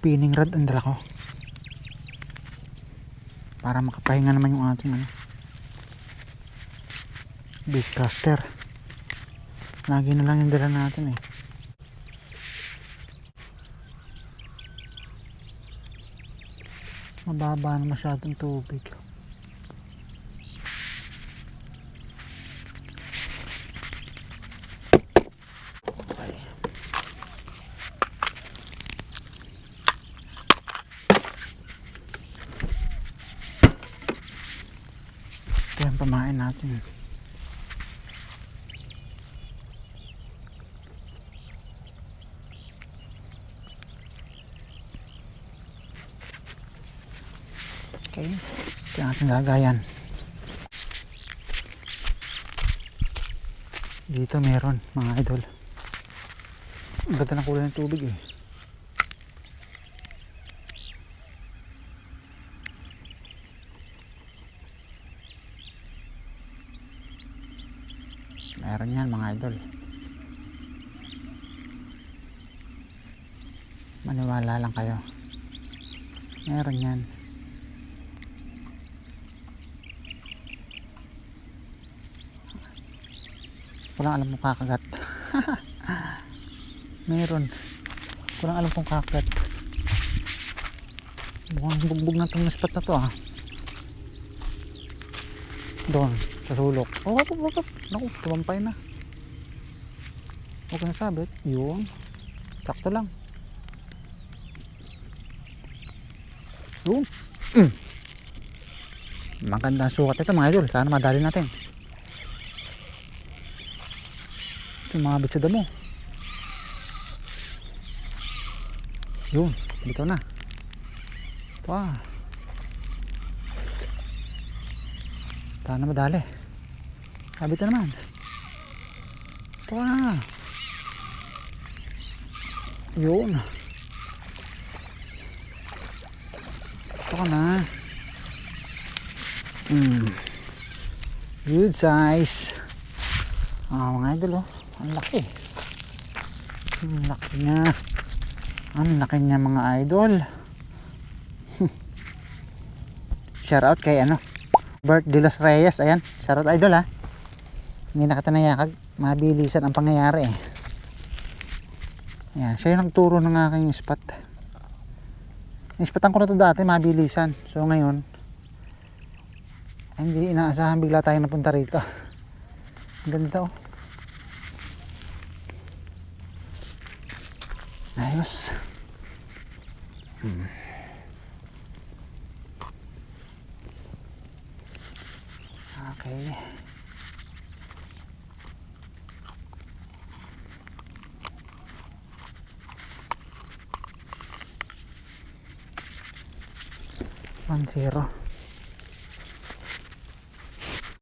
spinning rod ang dala ko para makapahinga naman yung ating bait caster. Lagi na lang yung dala natin mababa na masyadong tubig. Ito yung pamain natin. Okay, ito yung ating lagayan. Dito meron mga idol. Ang ganda ng kulay ng tubig Meron yan mga idol. Maniwala lang kayo. Meron yan. Walang alam kung kakagat. Meron. Walang alam kung kakagat. Mukhang bugbog na itong spot na to Doon, sa sulok. Naku, tumampay na. Huwag ka nasabit. Yun. Sakto lang. Yun. Magandang sukat ito mga idol. Sana madali natin. Ito yung mga bitsuda mo. Yun. Dito na. Sana madali. Sabit na naman. Yun. Ito ka na. Good size. Mga idol ang laki. Ang laki niya. Ang laki niya mga idol. Shout out kay Bert de los Reyes. Ayan, shout out idol hindi na kita nayakag. Mabilisan ang pangyayari Ayan, siya yung nagturo ng aking spot. Ispatan ko na to dati, mabilisan. So ngayon hindi inaasahan bigla tayo napunta rito. Ang ganda ayos. Okay. One zero.